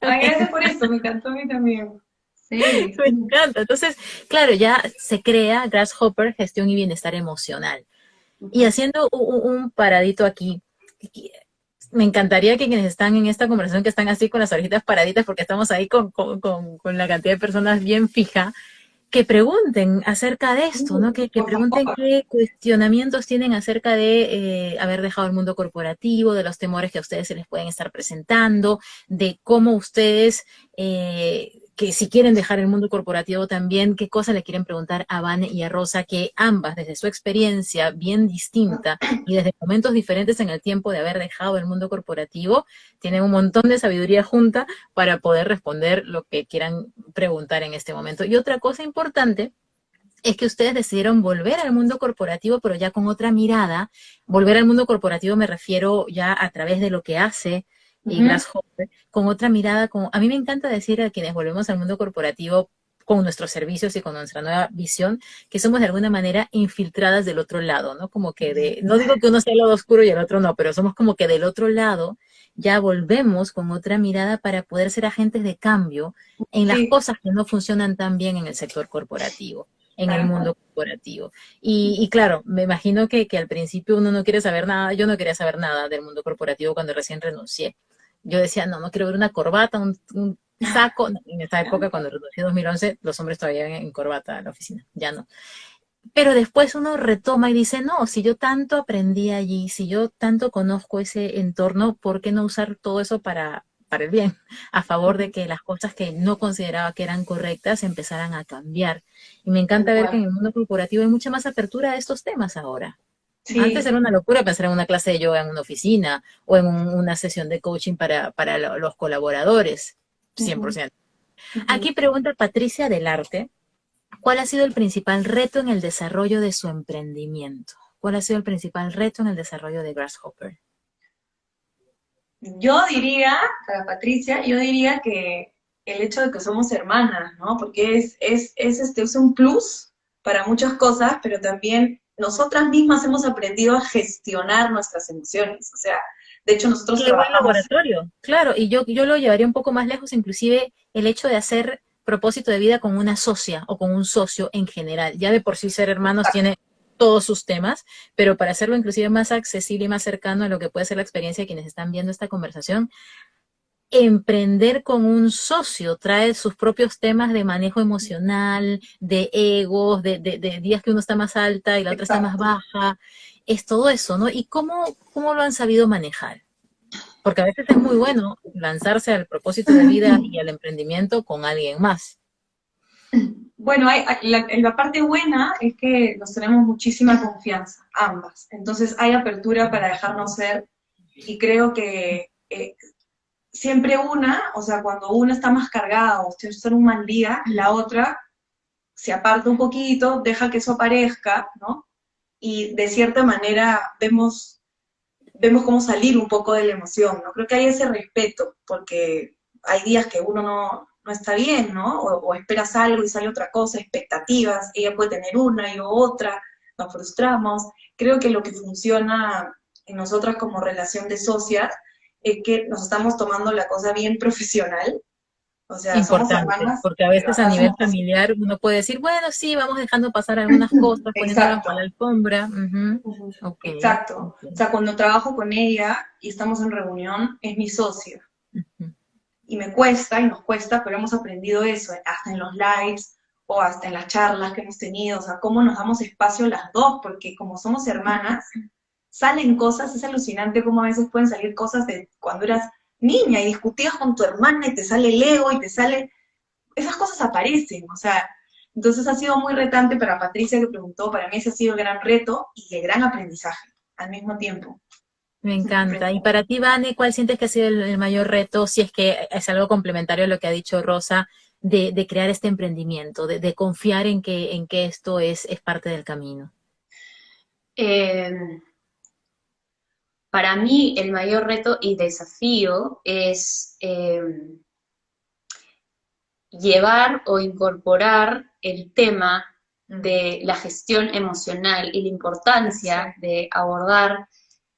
ay, gracias por eso, me encantó a mí también. Sí, Me encanta. Entonces, claro, ya se crea Grasshopper, gestión y bienestar emocional. Y ujú. haciendo un paradito aquí, me encantaría que quienes están en esta conversación, que están así con las orejitas paraditas, porque estamos ahí con la cantidad de personas bien fija, que pregunten acerca de esto, ¿no? Que Por pregunten favor. qué cuestionamientos tienen acerca de haber dejado el mundo corporativo, de los temores que a ustedes se les pueden estar presentando, de cómo ustedes, que si quieren dejar el mundo corporativo también, qué cosas le quieren preguntar a Vane y a Rosa, que ambas, desde su experiencia bien distinta y desde momentos diferentes en el tiempo de haber dejado el mundo corporativo, tienen un montón de sabiduría junta para poder responder lo que quieran preguntar en este momento. Y otra cosa importante es que ustedes decidieron volver al mundo corporativo, pero ya con otra mirada. Volver al mundo corporativo me refiero ya a través de lo que hace Ujú. Grasshopper, con otra mirada. A mí me encanta decir a quienes volvemos al mundo corporativo con nuestros servicios y con nuestra nueva visión, que somos de alguna manera infiltradas del otro lado, ¿no? Como que no digo que uno sea el lado oscuro y el otro no, pero somos como que del otro lado ya volvemos con otra mirada para poder ser agentes de cambio en las Sí, cosas que no funcionan tan bien en el sector corporativo, en el claro. mundo corporativo. Y claro, me imagino que al principio uno no quiere saber nada, yo no quería saber nada del mundo corporativo cuando recién renuncié. Yo decía, no quiero ver una corbata, un saco. En esa época, cuando renuncié en 2011, los hombres todavía iban en corbata a la oficina, ya no. pero después uno retoma y dice, no, si yo tanto aprendí allí, si yo tanto conozco ese entorno, ¿por qué no usar todo eso para el bien? A favor de que las cosas que no consideraba que eran correctas empezaran a cambiar. Y me Tal encanta ver que en cual. el mundo corporativo hay mucha más apertura a estos temas ahora. Antes era Sí. una locura pensar en una clase de yoga en una oficina o en una sesión de coaching para los colaboradores, Ujú, 100%. ujú. Aquí pregunta Patricia del Arte, ¿cuál ha sido el principal reto en el desarrollo de su emprendimiento? ¿Cuál ha sido el principal reto en el desarrollo de Grasshopper? Yo diría, para Patricia, yo diría que el hecho de que somos hermanas, ¿no? Porque es un plus para muchas cosas, pero también nosotras mismas hemos aprendido a gestionar nuestras emociones. O sea, de hecho nosotros Qué buen trabajamos. laboratorio, claro, y yo lo llevaría un poco más lejos, inclusive el hecho de hacer propósito de vida con una socia o con un socio en general. Ya de por sí ser hermanos tiene todos sus temas, pero para hacerlo inclusive más accesible y más cercano a lo que puede ser la experiencia de quienes están viendo esta conversación, emprender con un socio trae sus propios temas de manejo emocional, de egos, de días que uno está más alta y la otra está más Exacto. baja, es todo eso, ¿no? ¿Y cómo lo han sabido manejar? Porque a veces es muy bueno lanzarse al propósito de vida y al emprendimiento con alguien más. Bueno, la parte buena es que nos tenemos muchísima confianza, ambas. Entonces hay apertura para dejarnos ser y creo que siempre una, o sea, cuando una está más cargada o está en un mal día, la otra se aparta un poquito, deja que eso aparezca, ¿no? Y de cierta manera vemos cómo salir un poco de la emoción, ¿no? Creo que hay ese respeto, porque hay días que uno no está bien, ¿no? O esperas algo y sale otra cosa, expectativas, ella puede tener una y yo otra, nos frustramos. Creo que lo que funciona en nosotras como relación de socias es que nos estamos tomando la cosa bien profesional, o sea, somos Importante, hermanas, porque a pero veces a acá nivel somos familiar uno puede decir, bueno, sí, vamos dejando pasar algunas cosas, poniéndolas bajo la exacto. alfombra. Ujú. Ok, Exacto. O ok. sea, cuando trabajo con ella y estamos en reunión, es mi socia. Ujú. Y me cuesta y nos cuesta, pero hemos aprendido eso, hasta en los lives o hasta en las charlas que hemos tenido, o sea, cómo nos damos espacio las dos, porque como somos hermanas, salen cosas, es alucinante cómo a veces pueden salir cosas de cuando eras niña y discutías con tu hermana y te sale el ego y te sale, esas cosas aparecen, o sea, entonces ha sido muy retante para Patricia que preguntó, para mí ese ha sido el gran reto y el gran aprendizaje al mismo tiempo. Me encanta. Y para ti, Vane, ¿cuál sientes que ha sido el mayor reto, si es que es algo complementario a lo que ha dicho Rosa, de crear este emprendimiento, de confiar en que esto es parte del camino? Eh, para mí el mayor reto y desafío es llevar o incorporar el tema de la gestión emocional y la Sí. importancia de abordar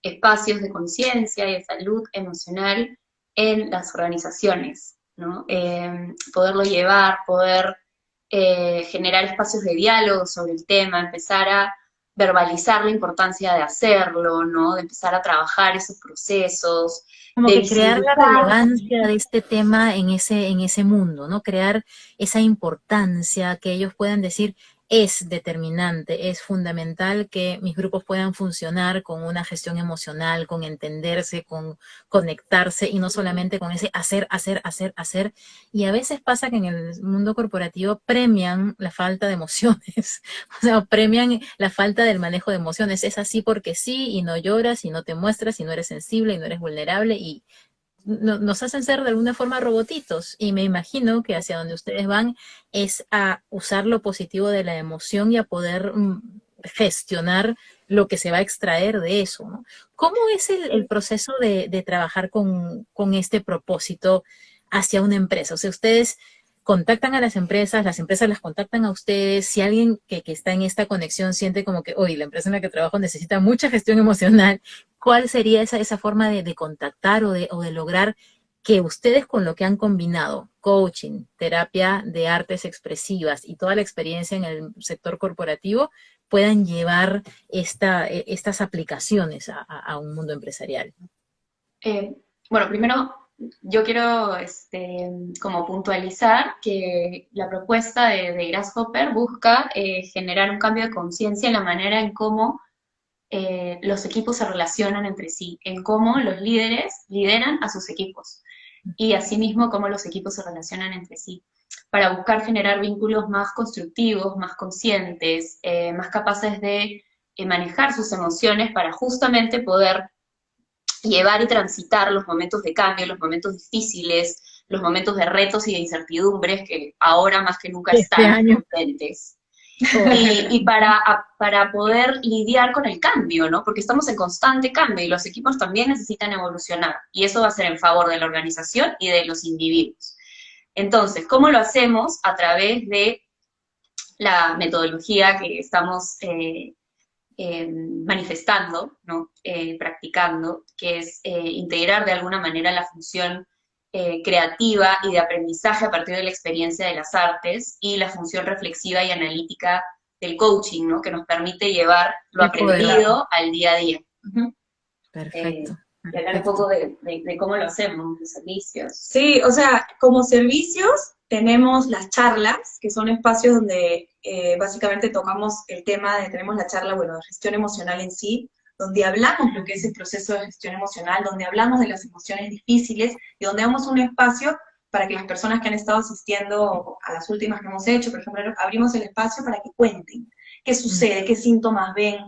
espacios de conciencia y de salud emocional en las organizaciones, ¿no? Poderlo llevar, poder generar espacios de diálogo sobre el tema, empezar a verbalizar la importancia de hacerlo, ¿no? De empezar a trabajar esos procesos, Como de que crear la visibilizar. relevancia de este tema en ese mundo, ¿no? Crear esa importancia que ellos puedan decir es determinante, es fundamental que mis grupos puedan funcionar con una gestión emocional, con entenderse, con conectarse y no solamente con ese hacer, hacer, hacer, hacer. Y a veces pasa que en el mundo corporativo premian la falta de emociones, o sea, premian la falta del manejo de emociones. Es así porque sí y no lloras y no te muestras y no eres sensible y no eres vulnerable y nos hacen ser de alguna forma robotitos y me imagino que hacia donde ustedes van es a usar lo positivo de la emoción y a poder gestionar lo que se va a extraer de eso, ¿no? ¿Cómo es el proceso de trabajar con este propósito hacia una empresa? O sea, ustedes contactan a las empresas las contactan a ustedes, si alguien que está en esta conexión siente como que, oye, la empresa en la que trabajo necesita mucha gestión emocional, ¿cuál sería esa forma de contactar o de lograr que ustedes con lo que han combinado, coaching, terapia de artes expresivas y toda la experiencia en el sector corporativo, puedan llevar estas aplicaciones a un mundo empresarial? Eh, bueno, primero Yo quiero como puntualizar que la propuesta de Grasshopper busca generar un cambio de conciencia en la manera en cómo los equipos se relacionan entre sí, en cómo los líderes lideran a sus equipos y asimismo cómo los equipos se relacionan entre sí, para buscar generar vínculos más constructivos, más conscientes, más capaces de manejar sus emociones para justamente poder llevar y transitar los momentos de cambio, los momentos difíciles, los momentos de retos y de incertidumbres que ahora más que nunca Este están año. presentes. Oh, Y para poder lidiar con el cambio, ¿no? Porque estamos en constante cambio y los equipos también necesitan evolucionar. Y eso va a ser en favor de la organización y de los individuos. Entonces, ¿cómo lo hacemos? A través de la metodología que estamos manifestando, ¿no? Practicando, que es integrar de alguna manera la función creativa y de aprendizaje a partir de la experiencia de las artes y la función reflexiva y analítica del coaching, ¿no? Que nos permite llevar lo qué poderoso. aprendido al día a día. Uh-huh. Perfecto, Y hablar un poco perfecto. de cómo lo hacemos, de servicios. Sí, o sea, como servicios tenemos las charlas, que son espacios donde básicamente tocamos el tema tenemos la charla, bueno, de gestión emocional en sí, donde hablamos lo que es el proceso de gestión emocional, donde hablamos de las emociones difíciles y donde damos un espacio para que las personas que han estado asistiendo a las últimas que hemos hecho, por ejemplo, abrimos el espacio para que cuenten qué Mm. sucede, qué síntomas ven,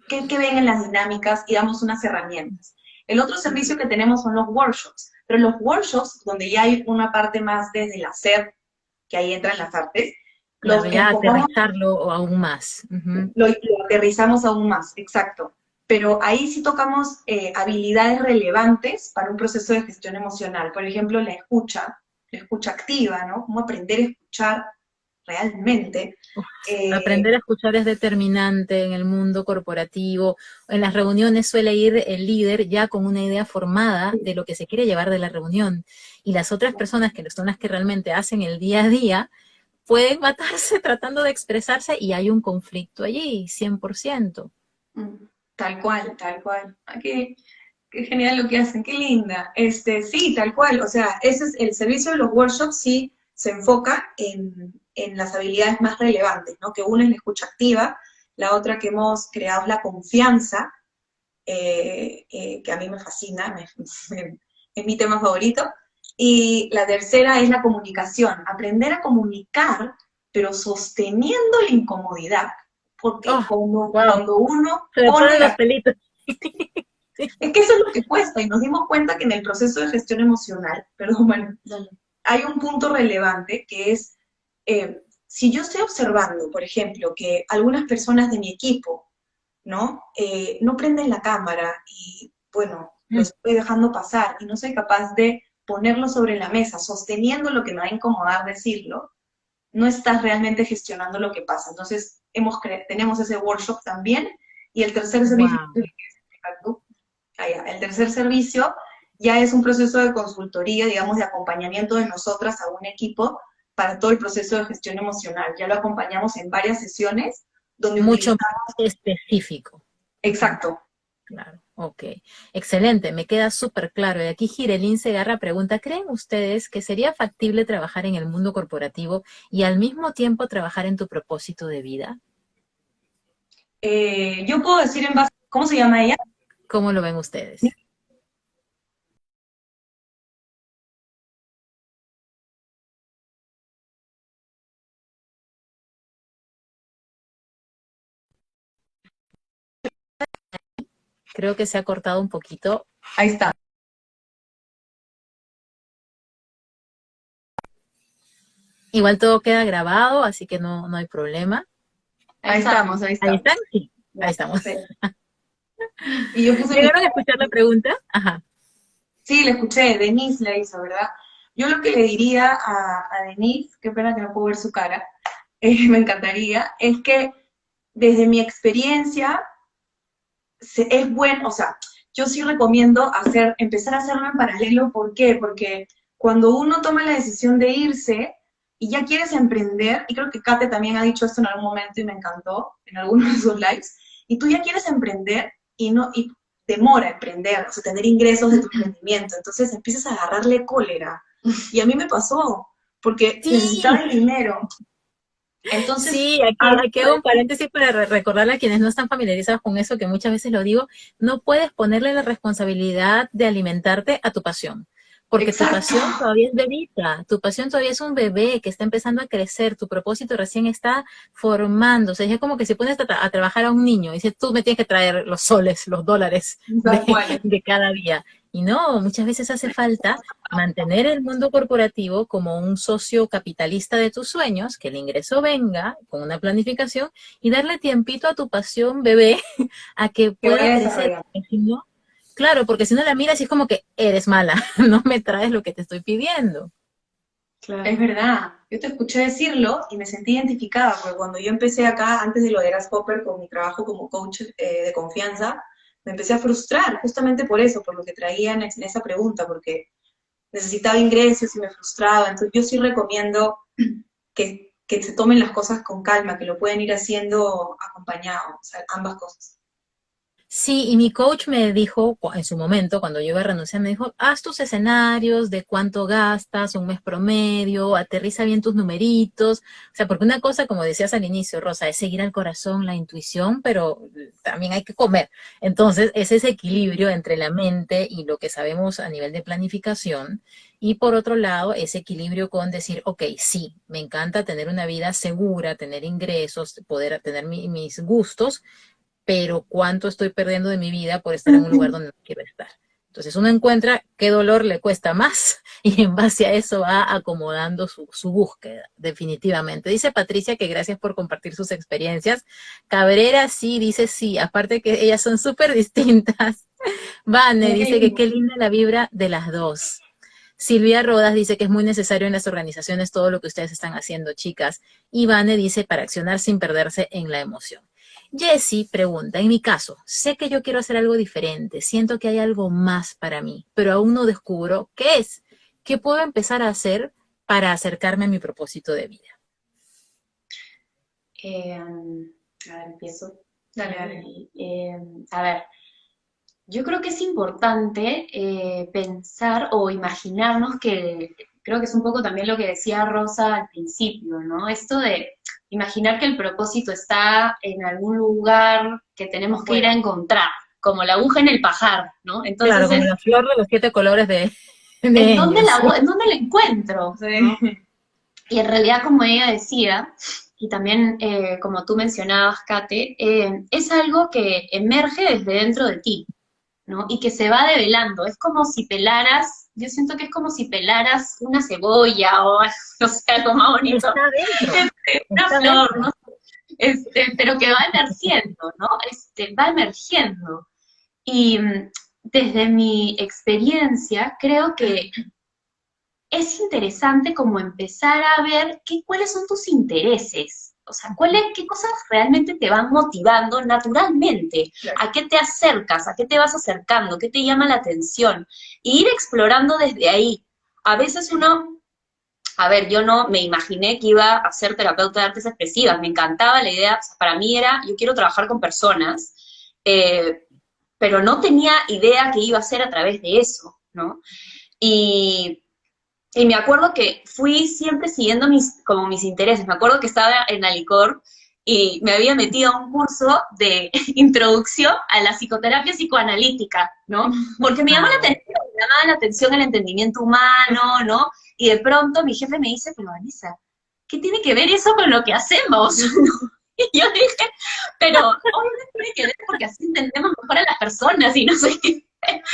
qué ven en las dinámicas y damos unas herramientas. El otro servicio que tenemos son los workshops, pero los workshops, donde ya hay una parte más desde el hacer, que ahí entran las artes, Claro, los ya enfocamos, aterrizarlo o aún más. Ujú. lo aterrizamos aún más, exacto. Pero ahí sí tocamos habilidades relevantes para un proceso de gestión emocional. Por ejemplo, la escucha activa, ¿no? Cómo aprender a escuchar realmente. Uf, Eh, aprender a escuchar es determinante en el mundo corporativo. En las reuniones suele ir el líder ya con una idea formada de lo que se quiere llevar de la reunión. Y las otras personas, que son las que realmente hacen el día a día, pueden matarse tratando de expresarse y hay un conflicto allí, 100%. Tal cual, tal cual. Ah, qué genial lo que hacen, qué linda. Sí, tal cual. O sea, ese es el servicio de los workshops, sí se enfoca en las habilidades más relevantes, ¿no? Que una es la escucha activa, la otra que hemos creado es la confianza, que a mí me fascina, es mi tema favorito. Y la tercera es la comunicación, aprender a comunicar, pero sosteniendo la incomodidad. Porque Oh, wow, cuando uno se me pone ponen los la... pelitos. Es que eso es lo que cuesta, y nos dimos cuenta que en el proceso de gestión emocional, perdón, bueno, hay un punto relevante que es, si yo estoy observando, por ejemplo, que algunas personas de mi equipo, ¿no? No prenden la cámara y, bueno, lo estoy dejando pasar y no soy capaz de ponerlo sobre la mesa, sosteniendo lo que me va a incomodar decirlo, no estás realmente gestionando lo que pasa. Entonces, tenemos ese workshop también, y el tercer servicio, Wow. el tercer servicio ya es un proceso de consultoría, digamos, de acompañamiento de nosotras a un equipo para todo el proceso de gestión emocional. Ya lo acompañamos en varias sesiones donde Mucho más utilizamos, específico. Ujú. exacto. Claro, ok. Excelente, me queda súper claro. Y aquí Girelín Segarra pregunta, ¿creen ustedes que sería factible trabajar en el mundo corporativo y al mismo tiempo trabajar en tu propósito de vida? Yo puedo decir en base, ¿cómo se llama ella? ¿Cómo lo ven ustedes? Creo que se ha cortado un poquito. Ahí está. Igual todo queda grabado, así que no hay problema. Ahí estamos, ahí Ahí estamos. están, sí, ahí estamos. Sí. Y yo puse mi... ¿Llegaron a escuchar la pregunta? Ajá. Sí, le escuché, Denise la hizo, ¿verdad? Yo lo que le diría a Denise, qué pena que no puedo ver su cara, me encantaría, es que desde mi experiencia es bueno, o sea, yo sí recomiendo empezar a hacerlo en paralelo. ¿Por qué? Porque cuando uno toma la decisión de irse y ya quieres emprender, y creo que Kate también ha dicho esto en algún momento y me encantó en algunos de sus lives, y tú ya quieres emprender y no, y demora emprender, o sea, tener ingresos de tu emprendimiento, entonces empiezas a agarrarle cólera. Y a mí me pasó, porque necesitaba Sí, el dinero. Entonces, sí, aquí hago un paréntesis para recordarle a quienes no están familiarizados con eso, que muchas veces lo digo, no puedes ponerle la responsabilidad de alimentarte a tu pasión, porque tu exacto, pasión todavía es bebita, tu pasión todavía es un bebé que está empezando a crecer, tu propósito recién está formándose, es como que si pones a trabajar a un niño y dices, tú me tienes que traer los soles, los dólares tal cual. de cada día. Y no, muchas veces hace falta mantener el mundo corporativo como un socio capitalista de tus sueños, que el ingreso venga con una planificación y darle tiempito a tu pasión bebé a que Que pueda vaya crecer. desarrollando. Porque si no, claro, porque si no la miras y es como que eres mala, no me traes lo que te estoy pidiendo. Claro. Es verdad, yo te escuché decirlo y me sentí identificada, porque cuando yo empecé acá, antes de lo de Grasshopper, con mi trabajo como coach de confianza, me empecé a frustrar justamente por eso, por lo que traían en esa pregunta, porque necesitaba ingresos y me frustraba. Entonces yo sí recomiendo que se tomen las cosas con calma, que lo pueden ir haciendo acompañado, o sea, ambas cosas. Sí, y mi coach me dijo, en su momento, cuando yo iba a renunciar, me dijo, haz tus escenarios de cuánto gastas, un mes promedio, aterriza bien tus numeritos. O sea, porque una cosa, como decías al inicio, Rosa, es seguir al corazón, la intuición, pero también hay que comer. Entonces, es ese equilibrio entre la mente y lo que sabemos a nivel de planificación. Y por otro lado, ese equilibrio con decir, ok, sí, me encanta tener una vida segura, tener ingresos, poder tener mis gustos, pero cuánto estoy perdiendo de mi vida por estar en un lugar donde no quiero estar. Entonces uno encuentra qué dolor le cuesta más y en base a eso va acomodando su búsqueda, definitivamente. Dice Patricia que gracias por compartir sus experiencias. Cabrera sí, dice sí, aparte que ellas son súper distintas. Vane dice que qué linda la vibra de las dos. Silvia Rodas dice que es muy necesario en las organizaciones todo lo que ustedes están haciendo, chicas. Y Vane dice para accionar sin perderse en la emoción. Jessie pregunta, en mi caso, sé que yo quiero hacer algo diferente, siento que hay algo más para mí, pero aún no descubro qué es. ¿Qué puedo empezar a hacer para acercarme a mi propósito de vida? A ver, empiezo. Dale, dale. A ver, yo creo que es importante pensar o imaginarnos que, creo que es un poco también lo que decía Rosa al principio, ¿no? Esto de imaginar que el propósito está en algún lugar que tenemos que ir a Fuera. encontrar, como la aguja en el pajar, ¿no? Claro, Entonces como es, la flor de los 7 colores de Engels. ¿en dónde la encuentro? ¿No? Sí. Y en realidad, como ella decía, y también como tú mencionabas, Kate, es algo que emerge desde dentro de ti, ¿no? Y que se va develando. Es como si pelaras, yo siento que es como si pelaras una cebolla o no sé, algo más bonito, Está dentro, una está flor, ¿no? dentro. Pero que va emergiendo, ¿no? Va emergiendo. Y desde mi experiencia, creo que es interesante como empezar a ver cuáles son tus intereses, o sea, qué cosas realmente te van motivando naturalmente, Claro. a qué te acercas, a qué te vas acercando, qué te llama la atención, y ir explorando desde ahí. A veces uno, a ver, yo no me imaginé que iba a ser terapeuta de artes expresivas, me encantaba la idea, o sea, para mí era, yo quiero trabajar con personas, eh, pero no tenía idea que iba a ser a través de eso, ¿no? Y y me acuerdo que fui siempre siguiendo como mis intereses. Me acuerdo que estaba en Alicor y me había metido a un curso de introducción a la psicoterapia psicoanalítica, ¿no? Porque Ah, bueno. me llamaba la atención el entendimiento humano, ¿no? Y de pronto mi jefe me dice, pero Vanessa, ¿qué tiene que ver eso con lo que hacemos? Y yo dije, pero obviamente tiene que ver porque así entendemos mejor a las personas y no sé qué.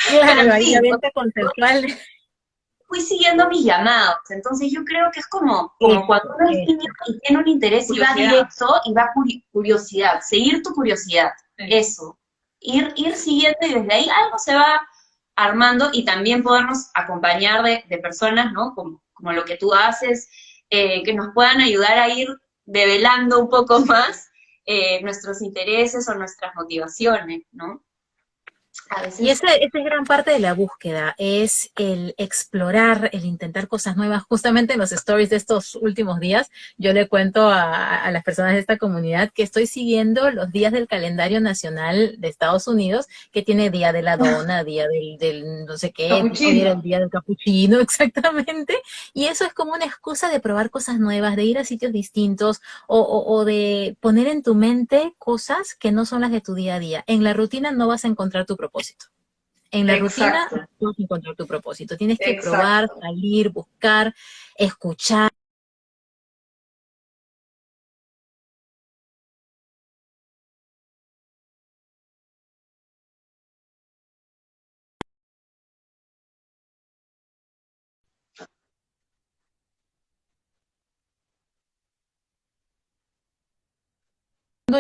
Pero Claro, en ahí la fin, venta conceptual. fui siguiendo mis llamados. Entonces yo creo que es como cuando Eso, uno es niño eso. y tiene un interés y va Curiosidad. directo y va curiosidad, seguir tu curiosidad, Sí. eso. Ir siguiendo y desde ahí algo se va armando y también podernos acompañar de personas, ¿no? Como lo que tú haces, que nos puedan ayudar a ir develando un poco más nuestros intereses o nuestras motivaciones, ¿no? A Y veces, esa es gran parte de la búsqueda, es el explorar, el intentar cosas nuevas. Justamente en los stories de estos últimos días, yo le cuento a las personas de esta comunidad que estoy siguiendo los días del calendario nacional de Estados Unidos, que tiene día de la dona, día del no sé qué, hoy era el capuchino. día del capuchino, exactamente. Y eso es como una excusa de probar cosas nuevas, de ir a sitios distintos o de poner en tu mente cosas que no son las de tu día a día. En la rutina no vas a encontrar tu propósito. En la rutina Exacto, no vas a encontrar tu propósito. Tienes que probar, exacto. salir, buscar, escuchar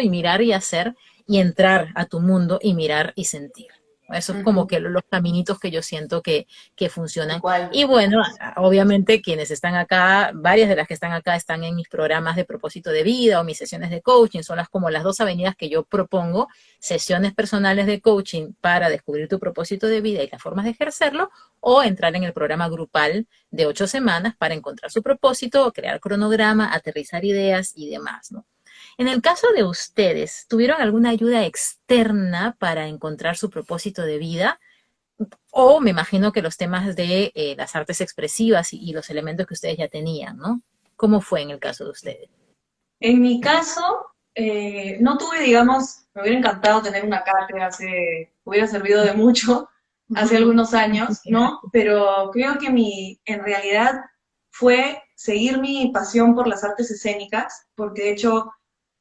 y mirar y hacer y entrar a tu mundo y mirar y sentir. Eso es como Ujú, que los caminitos que yo siento que tal funcionan. cual. Y bueno, obviamente quienes están acá, varias de las que están acá están en mis programas de propósito de vida o mis sesiones de coaching. Son como las dos avenidas que yo propongo, sesiones personales de coaching para descubrir tu propósito de vida y las formas de ejercerlo, o entrar en el programa grupal de 8 semanas para encontrar su propósito, crear cronograma, aterrizar ideas y demás, ¿no? En el caso de ustedes, ¿tuvieron alguna ayuda externa para encontrar su propósito de vida? O me imagino que los temas de las artes expresivas y los elementos que ustedes ya tenían, ¿no? ¿Cómo fue en el caso de ustedes? En mi caso, no tuve, digamos, me hubiera encantado tener una cátedra, hubiera servido de mucho hace algunos años, ¿no? Pero creo que en realidad fue seguir mi pasión por las artes escénicas, porque de hecho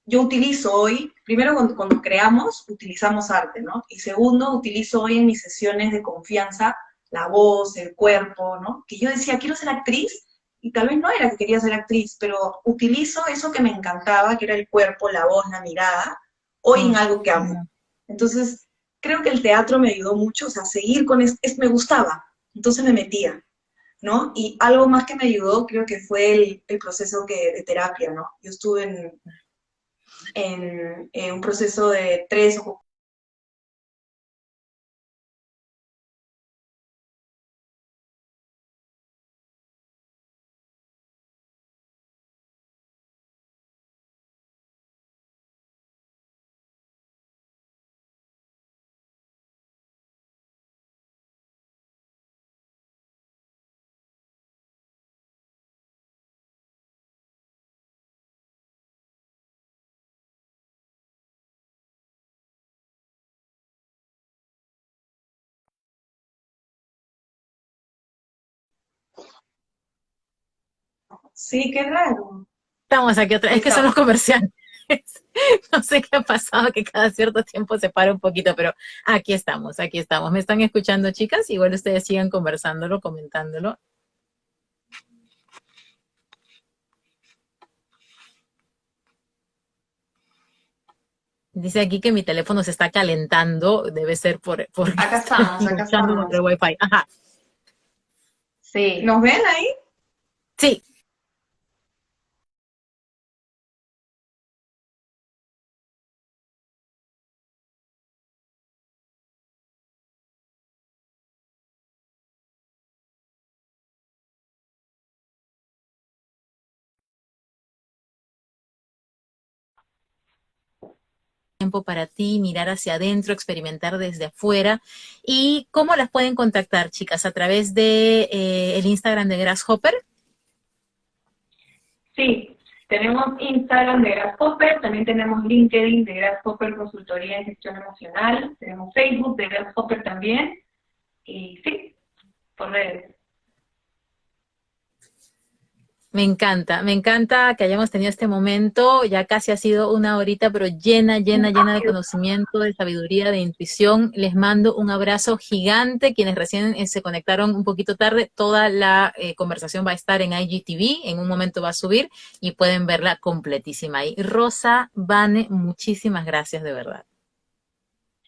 yo utilizo hoy, primero cuando creamos, utilizamos arte, ¿no? Y segundo, utilizo hoy en mis sesiones de confianza la voz, el cuerpo, ¿no? Que yo decía, quiero ser actriz, y tal vez no era que quería ser actriz, pero utilizo eso que me encantaba, que era el cuerpo, la voz, la mirada, hoy en Mm, algo que amo. Entonces, creo que el teatro me ayudó mucho, o sea, seguir con me gustaba, entonces me metía, ¿no? Y algo más que me ayudó, creo que fue el proceso de terapia, ¿no? Yo estuve en un proceso de 3 o sí, qué raro. Estamos aquí otra, Ahí es que son los estamos. comerciales. No sé qué ha pasado, que cada cierto tiempo se para un poquito, pero aquí estamos, aquí estamos. ¿Me están escuchando, chicas? Igual ustedes sigan conversándolo, comentándolo. Dice aquí que mi teléfono se está calentando, debe ser porque estoy Acá luchando contra estamos. el Wi-Fi. Ajá, Sí. ¿Nos ven ahí? sí, tiempo para ti, mirar hacia adentro, experimentar desde afuera. ¿Y cómo las pueden contactar, chicas? ¿A través de el Instagram de Grasshopper? Sí, tenemos Instagram de Grasshopper, también tenemos LinkedIn de Grasshopper Consultoría en Gestión Emocional, tenemos Facebook de Grasshopper también, y sí, por redes. Me encanta que hayamos tenido este momento. Ya casi ha sido una horita, pero llena, llena, llena de conocimiento, de sabiduría, de intuición. Les mando un abrazo gigante. Quienes recién se conectaron un poquito tarde, toda la conversación va a estar en IGTV. En un momento va a subir y pueden verla completísima ahí. Rosa, Vane, muchísimas gracias de verdad.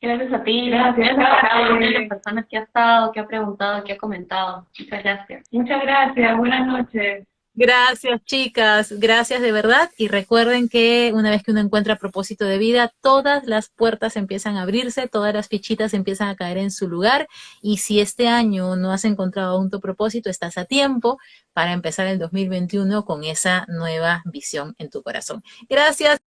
Gracias a ti, Gracias, gracias a cada una de las Gaby. personas que ha estado, que ha preguntado, que ha comentado. Muchas gracias. Muchas gracias, buenas noches. Gracias, chicas, gracias de verdad. Y recuerden que una vez que uno encuentra propósito de vida, todas las puertas empiezan a abrirse, todas las fichitas empiezan a caer en su lugar. Y si este año no has encontrado aún tu propósito, estás a tiempo para empezar el 2021 con esa nueva visión en tu corazón. Gracias.